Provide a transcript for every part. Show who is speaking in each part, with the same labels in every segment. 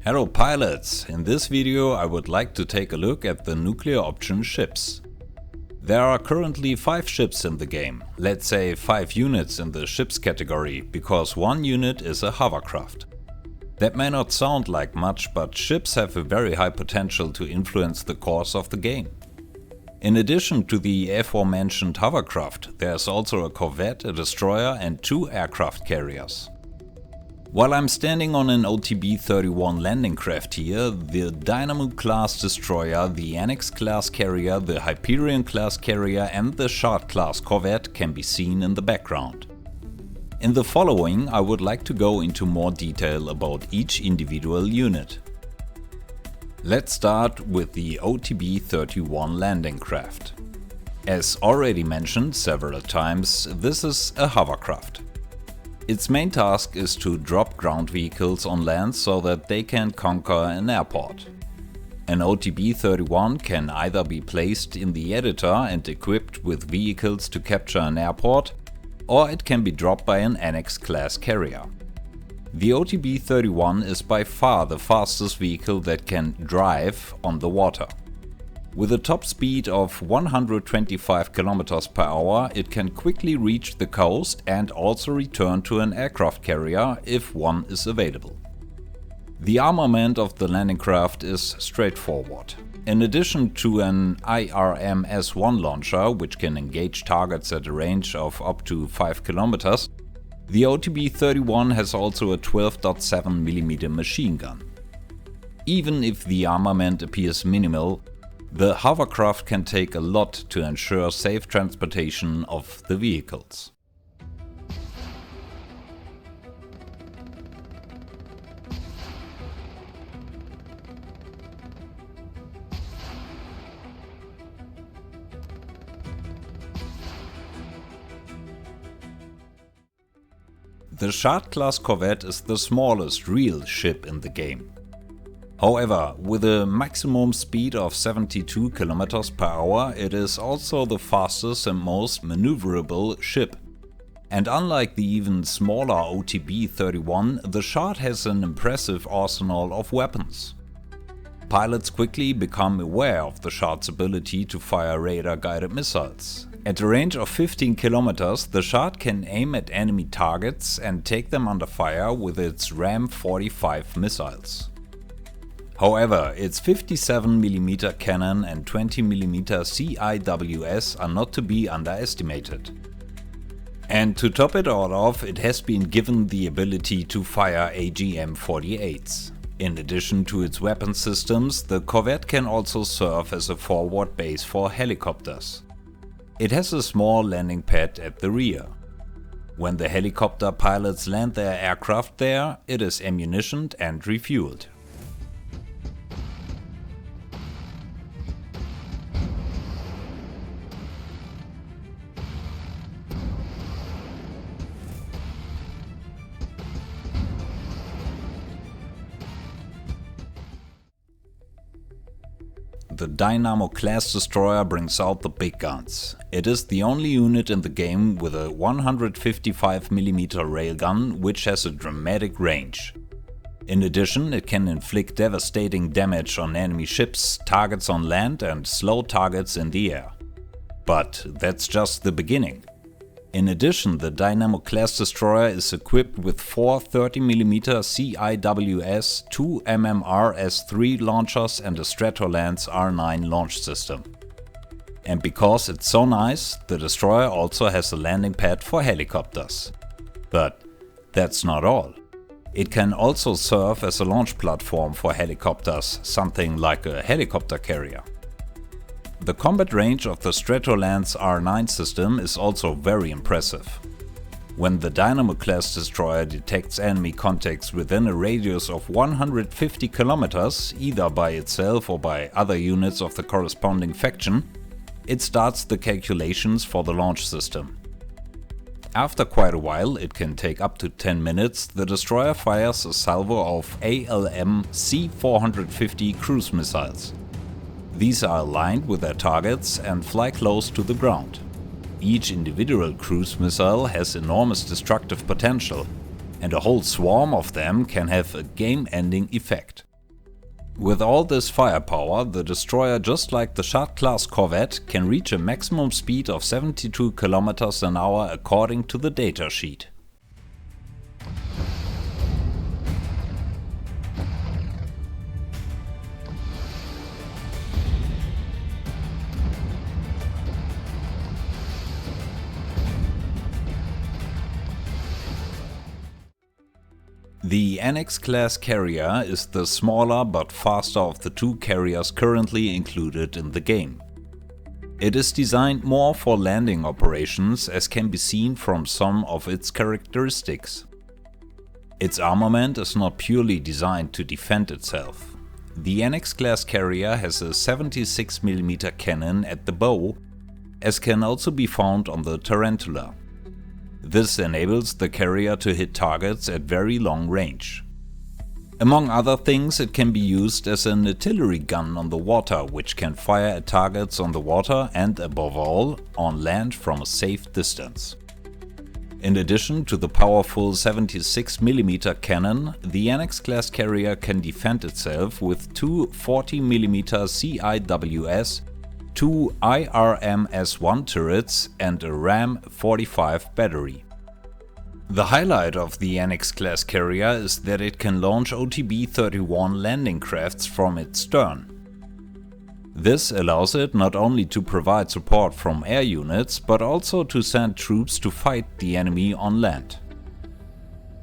Speaker 1: Hello pilots! In this video I would like to take a look at the nuclear option ships. There are currently 5 ships in the game, let's say 5 units in the ships category, because one unit is a hovercraft. That may not sound like much, but ships have a very high potential to influence the course of the game. In addition to the aforementioned hovercraft, there's also a corvette, a destroyer and 2 aircraft carriers. While I'm standing on an OTB-31 landing craft here, the Dynamo class destroyer, the Annex class carrier, the Hyperion class carrier and the Shard class corvette can be seen in the background. In the following I would like to go into more detail about each individual unit. Let's start with the OTB-31 landing craft. As already mentioned several times, this is a hovercraft. Its main task is to drop ground vehicles on land so that they can conquer an airport. An OTB-31 can either be placed in the editor and equipped with vehicles to capture an airport, or it can be dropped by an Annex class carrier. The OTB-31 is by far the fastest vehicle that can drive on the water. With a top speed of 125 km per hour, it can quickly reach the coast and also return to an aircraft carrier if one is available. The armament of the landing craft is straightforward. In addition to an IRM-S1 launcher, which can engage targets at a range of up to 5 km, the OTB-31 has also a 12.7mm machine gun. Even if the armament appears minimal, the hovercraft can take a lot to ensure safe transportation of the vehicles. The Shard class corvette is the smallest real ship in the game. However, with a maximum speed of 72 km per hour, it is also the fastest and most maneuverable ship. And unlike the even smaller OTB-31, the Shard has an impressive arsenal of weapons. Pilots quickly become aware of the Shard's ability to fire radar-guided missiles. At a range of 15 km, the Shard can aim at enemy targets and take them under fire with its Ram-45 missiles. However, its 57mm cannon and 20mm CIWS are not to be underestimated. And to top it all off, it has been given the ability to fire AGM-48s. In addition to its weapon systems, the corvette can also serve as a forward base for helicopters. It has a small landing pad at the rear. When the helicopter pilots land their aircraft there, it is ammunitioned and refueled. The Dynamo class destroyer brings out the big guns. It is the only unit in the game with a 155mm railgun, which has a dramatic range. In addition, it can inflict devastating damage on enemy ships, targets on land and slow targets in the air. But that's just the beginning. In addition, the Dynamo class destroyer is equipped with 4 30mm CIWS, 2 MMR S3 launchers and a Stratolance R9 launch system. And because it's so nice, the destroyer also has a landing pad for helicopters. But that's not all. It can also serve as a launch platform for helicopters, something like a helicopter carrier. The combat range of the Stratolance R9 system is also very impressive. When the Dynamo class destroyer detects enemy contacts within a radius of 150 km, either by itself or by other units of the corresponding faction, it starts the calculations for the launch system. After quite a while, it can take up to 10 minutes, the destroyer fires a salvo of ALM C-450 cruise missiles. These are aligned with their targets and fly close to the ground. Each individual cruise missile has enormous destructive potential, and a whole swarm of them can have a game-ending effect. With all this firepower, the destroyer, just like the Shard-class corvette, can reach a maximum speed of 72 km an hour according to the datasheet. The Annex class carrier is the smaller but faster of the two carriers currently included in the game. It is designed more for landing operations, as can be seen from some of its characteristics. Its armament is not purely designed to defend itself. The Annex class carrier has a 76mm cannon at the bow, as can also be found on the Tarantula. This enables the carrier to hit targets at very long range. Among other things, it can be used as an artillery gun on the water, which can fire at targets on the water and, above all, on land from a safe distance. In addition to the powerful 76mm cannon, the Annex class carrier can defend itself with two 40mm CIWS, two IRMS-1 turrets and a Ram 45 battery. The highlight of the Annex class carrier is that it can launch OTB-31 landing crafts from its stern. This allows it not only to provide support from air units, but also to send troops to fight the enemy on land.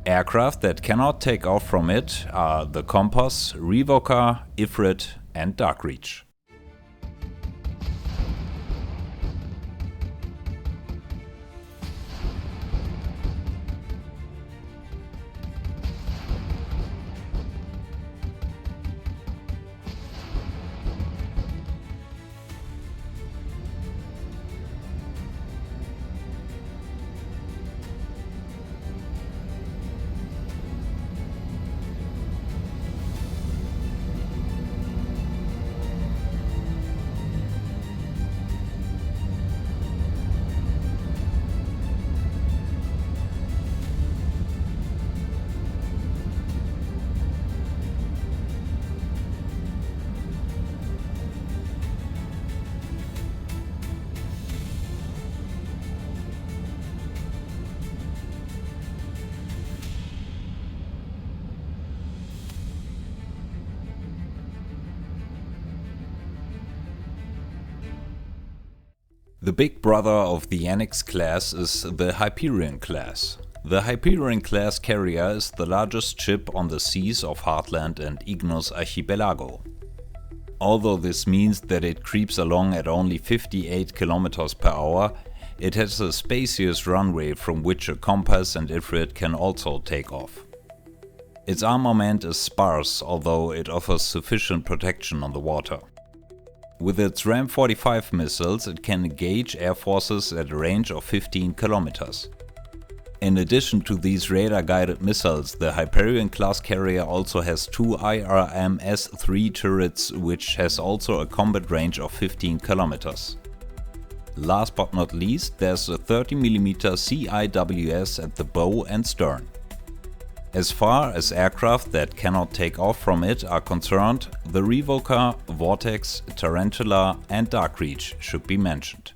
Speaker 1: Aircraft that cannot take off from it are the Compass, Revoker, Ifrit and Darkreach. The big brother of the Annex class is the Hyperion class. The Hyperion class carrier is the largest ship on the seas of Heartland and Ignis Archipelago. Although this means that it creeps along at only 58 km per hour, it has a spacious runway from which a Compass and Ifrit can also take off. Its armament is sparse, although it offers sufficient protection on the water. With its Ram 45 missiles, it can engage air forces at a range of 15 km. In addition to these radar-guided missiles, the Hyperion class carrier also has two IRMS-3 turrets, which has also a combat range of 15 km. Last but not least, there's a 30mm CIWS at the bow and stern. As far as aircraft that cannot take off from it are concerned, the Revoker, Vortex, Tarantula and Darkreach should be mentioned.